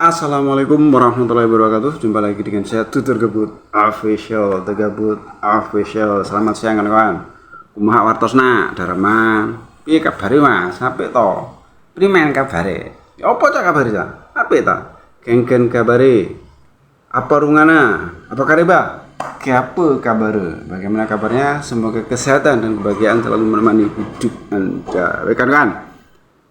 Assalamualaikum warahmatullahi wabarakatuh. Jumpa lagi dengan saya Tutur Gebut Official, The Gebut Official. Selamat siang kawan-kawan. Kumaha wartosna, Daraman. Piye kabare Mas? Apik to? Primen kabare? Ya apa cak kabare cak? Apik ta? Geng-geng kabare. Apa rungana? Apa kareba? Apa kabar? Bagaimana kabarnya? Semoga kesehatan dan kebahagiaan selalu menemani hidup Anda. Baik kawan-kawan.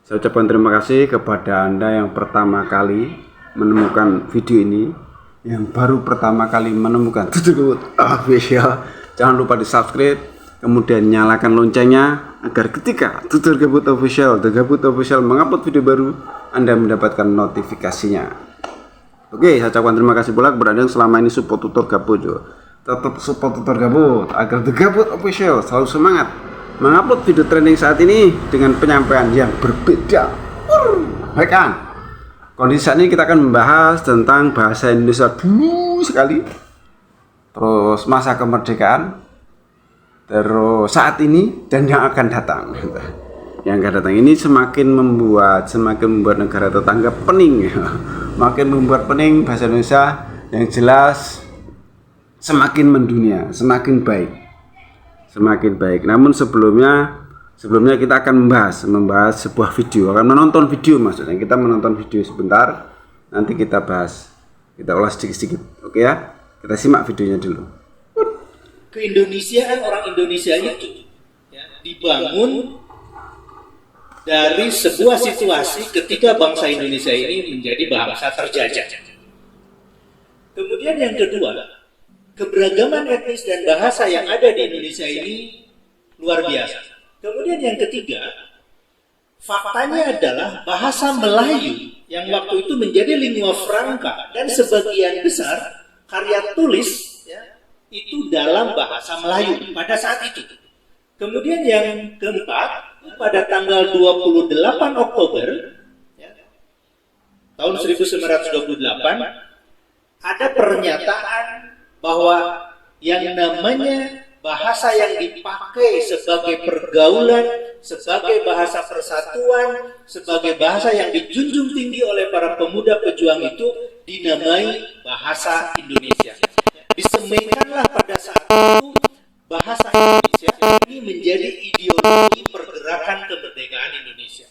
Saya ucapkan terima kasih kepada Anda yang pertama kali menemukan video ini, yang baru pertama kali menemukan Tutur Gebut Official. Jangan lupa di subscribe, kemudian nyalakan loncengnya agar ketika Tutur Gebut Official, The Gebut Official mengupload video baru, Anda mendapatkan notifikasinya. Oke, saya ucapkan terima kasih pula kepada Anda yang selama ini support Tutur Gebut. Tetap support Tutur Gebut agar The Gebut Official selalu semangat mengupload video trending saat ini dengan penyampaian yang berbeda. Baik kan? Kondisi saat ini kita akan membahas tentang bahasa Indonesia dulu sekali, terus masa kemerdekaan, terus saat ini dan yang akan datang. Yang akan datang ini semakin membuat negara tetangga pening, makin membuat pening bahasa Indonesia yang jelas semakin mendunia, semakin baik. Namun sebelumnya kita akan membahas sebuah video, akan menonton video, maksudnya kita menonton video sebentar, nanti kita bahas, kita ulas sedikit-sedikit. Oke ya, kita simak videonya dulu. Keindonesiaan orang Indonesia itu ya, dibangun dari sebuah situasi ketika bangsa Indonesia ini menjadi bangsa terjajah. Kemudian yang kedua, keberagaman etnis dan bahasa yang ada di Indonesia ini luar biasa. Kemudian yang ketiga, faktanya adalah bahasa Melayu yang waktu itu menjadi lingua franca dan sebagian besar karya tulis ya, itu dalam bahasa Melayu pada saat itu. Kemudian yang keempat, pada tanggal 28 Oktober ya, tahun 1928 ada pernyataan bahwa yang namanya bahasa yang dipakai sebagai pergaulan, sebagai bahasa persatuan, sebagai bahasa yang dijunjung tinggi oleh para pemuda pejuang itu dinamai bahasa Indonesia. Disemaikanlah pada saat itu bahasa Indonesia ini menjadi ideologi pergerakan kemerdekaan Indonesia.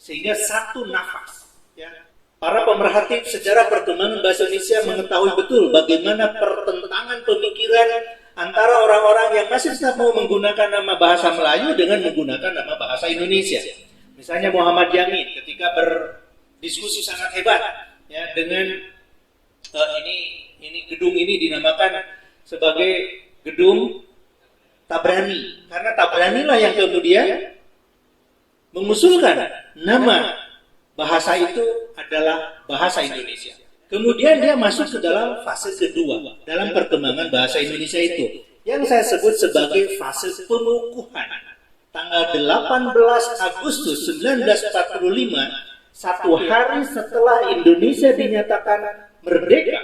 Sehingga satu nafas ya, para pemerhati sejarah perkembangan bahasa Indonesia mengetahui betul bagaimana pertentangan pemikiran antara orang-orang yang masih tetap mau menggunakan nama bahasa Melayu dengan menggunakan nama bahasa Indonesia. Misalnya Muhammad Yamin ketika berdiskusi sangat hebat ya dengan ini gedung ini dinamakan sebagai gedung Tabrani, karena Tabrani lah yang kemudian mengusulkan nama bahasa itu adalah bahasa Indonesia. Kemudian dia masuk ke dalam fase kedua dalam perkembangan bahasa Indonesia itu, yang saya sebut sebagai fase pengukuhan. Tanggal 18 Agustus 1945, satu hari setelah Indonesia dinyatakan merdeka,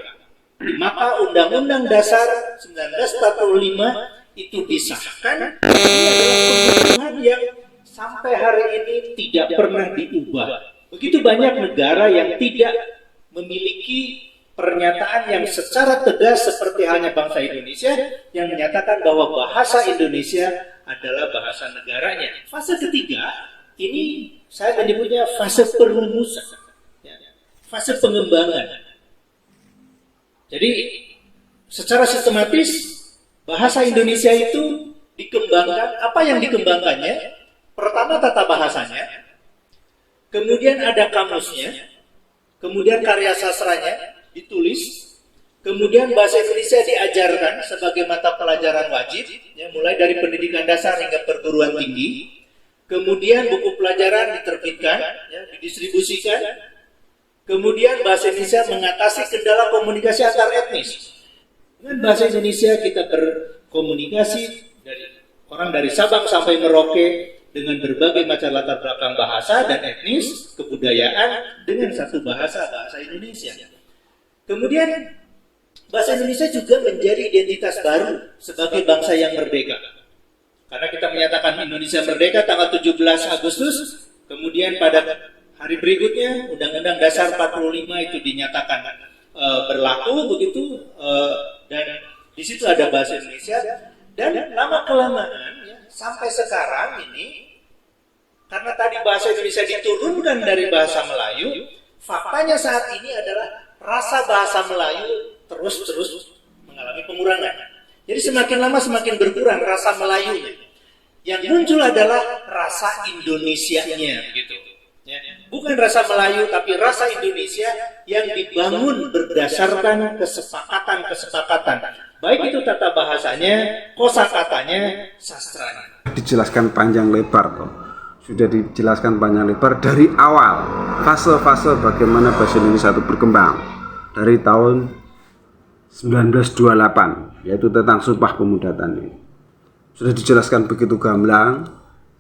maka Undang-Undang Dasar 1945 itu disahkan. Ini adalah pengukuhan yang sampai hari ini tidak pernah diubah. Begitu banyak negara yang tidak memiliki pernyataan yang secara tegas seperti halnya bangsa Indonesia yang menyatakan bahwa bahasa Indonesia adalah bahasa negaranya. Fase ketiga ini saya menyebutnya fase perumusan, fase pengembangan. Jadi secara sistematis bahasa Indonesia itu dikembangkan. Apa yang dikembangkannya? Pertama tata bahasanya, kemudian ada kamusnya, kemudian karya sastranya ditulis, kemudian bahasa Indonesia diajarkan sebagai mata pelajaran wajib, ya, mulai dari pendidikan dasar hingga perguruan tinggi. Kemudian buku pelajaran diterbitkan, ya, didistribusikan. Kemudian bahasa Indonesia mengatasi kendala komunikasi antar etnis. Dengan bahasa Indonesia kita berkomunikasi orang dari Sabang sampai Merauke dengan berbagai macam latar belakang bahasa dan etnis, kebudayaan dengan satu bahasa Indonesia. Kemudian bahasa Indonesia juga menjadi identitas baru sebagai bangsa yang merdeka. Karena kita menyatakan Indonesia merdeka tanggal 17 Agustus, kemudian pada hari berikutnya Undang-Undang Dasar 45 itu dinyatakan berlaku begitu, dan di situ ada bahasa Indonesia, dan lama kelamaan ya, sampai sekarang ini karena tadi bahasa Indonesia diturunkan dari bahasa Melayu, faktanya saat ini adalah rasa bahasa Melayu terus mengalami pengurangan. Jadi semakin lama semakin berkurang rasa Melayunya. Yang muncul adalah rasa Indonesianya gitu. Ya. Bukan rasa Melayu tapi rasa Indonesia yang dibangun berdasarkan kesepakatan. Baik itu tata bahasanya, kosakatanya, sastranya. Dijelaskan panjang lebar toh. Sudah dijelaskan panjang lebar dari awal fase-fase bagaimana bahasa Indonesia itu berkembang dari tahun 1928, yaitu tentang Sumpah Pemuda ini. Sudah dijelaskan begitu gamblang.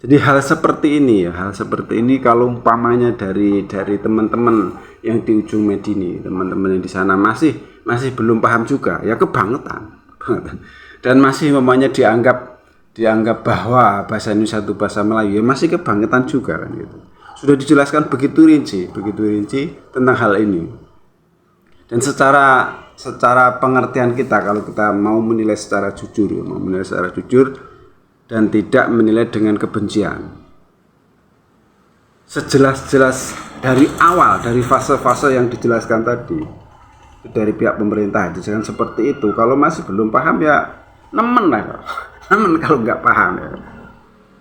Jadi hal seperti ini kalau umpamanya dari teman-teman yang di ujung Medini, teman-teman yang di sana masih belum paham juga, ya kebangetan. Dan masih umpamanya dianggap bahwa bahasa Indonesia itu bahasa Melayu, ya masih kebangetan juga kan gitu. Sudah dijelaskan begitu rinci tentang hal ini. Dan secara pengertian kita, kalau kita mau menilai secara jujur dan tidak menilai dengan kebencian, sejelas-jelas dari awal, dari fase-fase yang dijelaskan tadi dari pihak pemerintah dijelaskan seperti itu. Kalau masih belum paham ya nemen kalau nggak paham ya.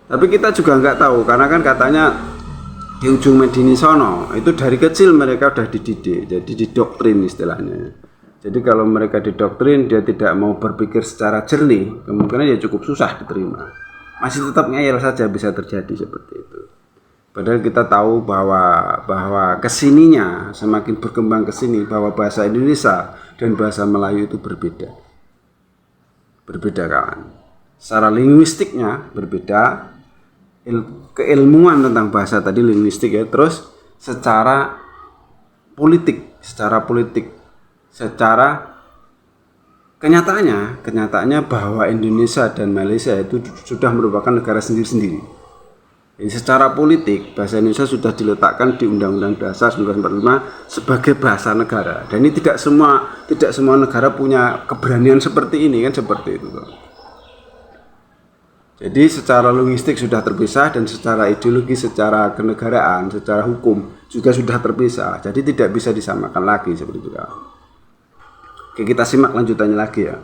Tapi kita juga nggak tahu, karena kan katanya di ujung Medini sono itu dari kecil mereka udah dididik, jadi didoktrin istilahnya. Jadi kalau mereka didoktrin, dia tidak mau berpikir secara jernih, kemungkinan dia cukup susah diterima. Masih tetap ngeyel saja bisa terjadi seperti itu. Padahal kita tahu bahwa kesininya semakin berkembang kesini, bahwa bahasa Indonesia dan bahasa Melayu itu berbeda kawan. Secara linguistiknya berbeda, keilmuan tentang bahasa tadi linguistik ya, terus secara politik, secara kenyataannya bahwa Indonesia dan Malaysia itu sudah merupakan negara sendiri-sendiri. Jadi secara politik bahasa Indonesia sudah diletakkan di Undang-Undang Dasar 1945 sebagai bahasa negara. Dan ini tidak semua negara punya keberanian seperti ini kan, seperti itu. Jadi secara linguistik sudah terpisah, dan secara ideologi, secara kenegaraan, secara hukum juga sudah terpisah. Jadi tidak bisa disamakan lagi seperti itu. Oke, kita simak lanjutannya lagi ya.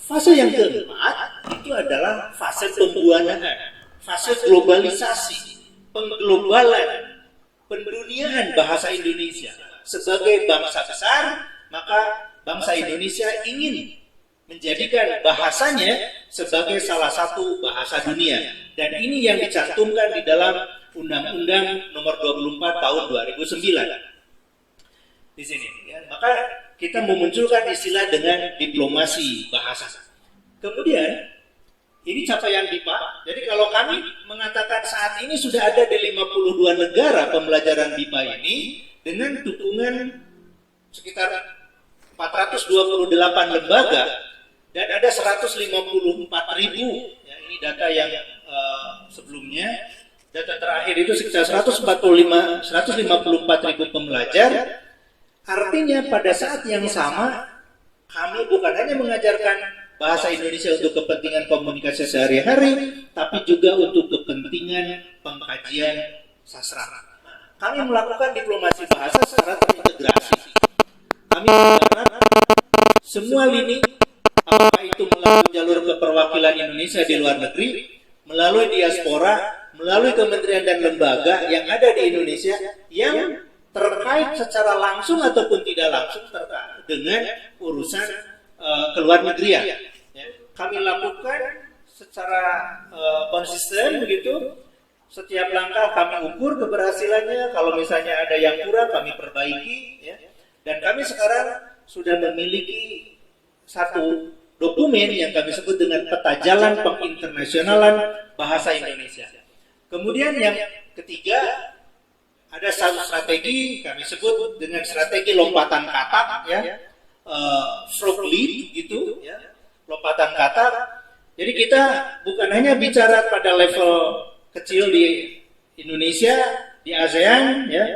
Fase yang keempat itu adalah fase pembuanaan, fase globalisasi, pengglobalan, penduniaan bahasa Indonesia. Sebagai bangsa besar, maka bangsa Indonesia ingin menjadikan bahasanya sebagai salah satu bahasa dunia. Dan ini yang dicantumkan di dalam Undang-Undang Nomor 24 Tahun 2009. Di sini, ya. Maka kita memunculkan istilah dengan diplomasi bahasa. Kemudian ini capaian BIPA. Jadi kalau kami mengatakan saat ini sudah ada di 52 negara pembelajaran BIPA ini dengan dukungan sekitar 428 lembaga dan ada 154.000. Ya, ini data yang sebelumnya. Data terakhir itu sekitar 154.000 pembelajar. Artinya pada saat yang sama kami bukan hanya mengajarkan bahasa Indonesia untuk kepentingan komunikasi sehari-hari, tapi juga untuk kepentingan pengkajian sastra. Kami melakukan diplomasi bahasa secara terintegrasi. Kami mengharap semua lini, apakah itu melalui jalur keperwakilan Indonesia di luar negeri, melalui diaspora, melalui kementerian dan lembaga yang ada di Indonesia yang terkait secara langsung ataupun tidak langsung terkait dengan urusan keluar negerian. Ya. Kami lakukan secara konsisten begitu. Setiap langkah kami ukur keberhasilannya. Kalau misalnya ada yang kurang kami perbaiki. Ya. Dan kami sekarang sudah memiliki satu dokumen yang kami sebut dengan peta jalan penginternasionalan bahasa Indonesia. Kemudian yang ketiga, ada satu strategi kami sebut dengan strategi lompatan kata, ya, frog leap gitu, ya, lompatan kata. Jadi kita bukan hanya bicara pada level kecil di Indonesia di ASEAN, ya,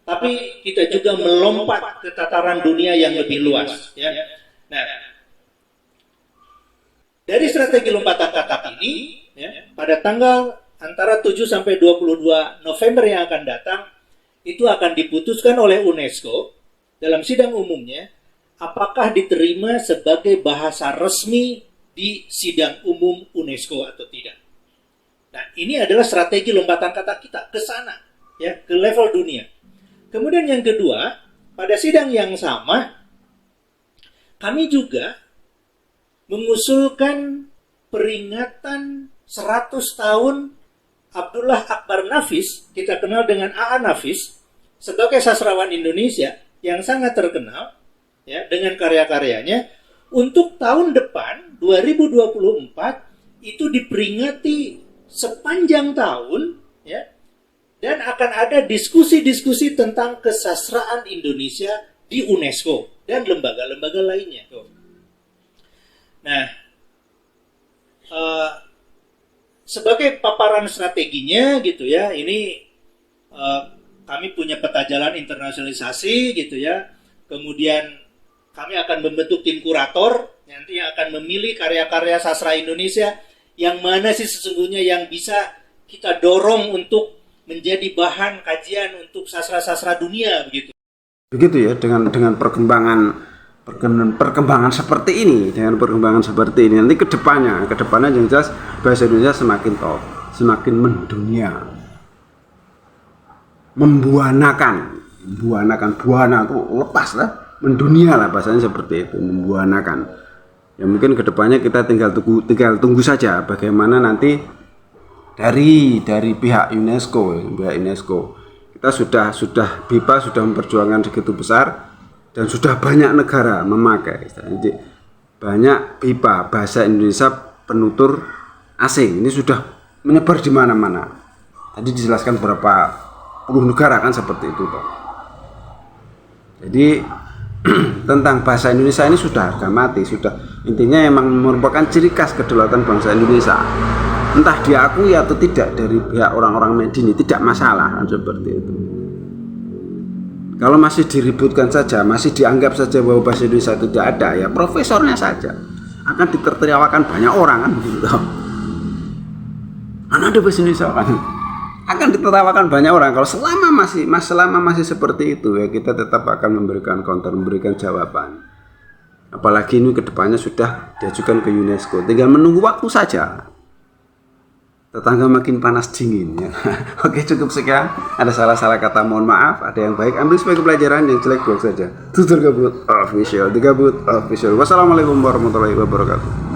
tapi kita juga melompat ke tataran dunia yang lebih luas, ya. Nah, dari strategi lompatan tatap ini, ya, pada tanggal antara 7 sampai 22 November yang akan datang, itu akan diputuskan oleh UNESCO dalam sidang umumnya, apakah diterima sebagai bahasa resmi di sidang umum UNESCO atau tidak. Nah, ini adalah strategi lompatan kata kita ke sana, ya, ke level dunia. Kemudian yang kedua, pada sidang yang sama, kami juga mengusulkan peringatan 100 tahun Abdullah Akbar Nafis, kita kenal dengan A.A. Nafis, sebagai sastrawan Indonesia yang sangat terkenal, ya, dengan karya-karyanya. Untuk tahun depan, 2024, itu diperingati sepanjang tahun, ya, dan akan ada diskusi-diskusi tentang kesastraan Indonesia di UNESCO dan lembaga-lembaga lainnya. Nah, sebagai paparan strateginya gitu ya, ini kami punya peta jalan internasionalisasi gitu ya. Kemudian kami akan membentuk tim kurator nanti yang akan memilih karya-karya sastra Indonesia yang mana sih sesungguhnya yang bisa kita dorong untuk menjadi bahan kajian untuk sastra-sastra dunia begitu. Begitu ya, dengan perkembangan seperti ini, dengan perkembangan seperti ini nanti kedepannya yang jelas bahasa Indonesia semakin top, semakin mendunia, membuanakan buana itu lepas lah, mendunia lah bahasanya seperti itu, membuanakan. Ya mungkin kedepannya kita tinggal tunggu saja bagaimana nanti dari pihak UNESCO kita sudah BIPA sudah memperjuangkan segitu besar dan sudah banyak negara memakai. Jadi banyak BIPA bahasa Indonesia penutur asing ini sudah menyebar di mana-mana. Tadi dijelaskan berapa puluh negara kan seperti itu toh. Jadi tentang bahasa Indonesia ini sudah harga mati, sudah intinya emang merupakan ciri khas kedaulatan bangsa Indonesia. Entah diakui atau tidak dari pihak orang-orang Medini tidak masalah kan seperti itu. Kalau masih diributkan saja, masih dianggap saja bahwa bahasa Indonesia itu tidak ada, ya profesornya saja akan ditertawakan banyak orang kan begitu. Mana ada bahasa Indonesia kan? Akan ditertawakan banyak orang. Kalau selama masih seperti itu ya kita tetap akan memberikan counter, memberikan jawaban. Apalagi ini kedepannya sudah diajukan ke UNESCO, tinggal menunggu waktu saja. Tetangga makin panas dingin ya. Oke, cukup sekian. Ada salah-salah kata mohon maaf, ada yang baik ambil sebagai pelajaran, yang jelek buang saja. Tutur Gabut Official, The Gabut Official. Wassalamualaikum warahmatullahi wabarakatuh.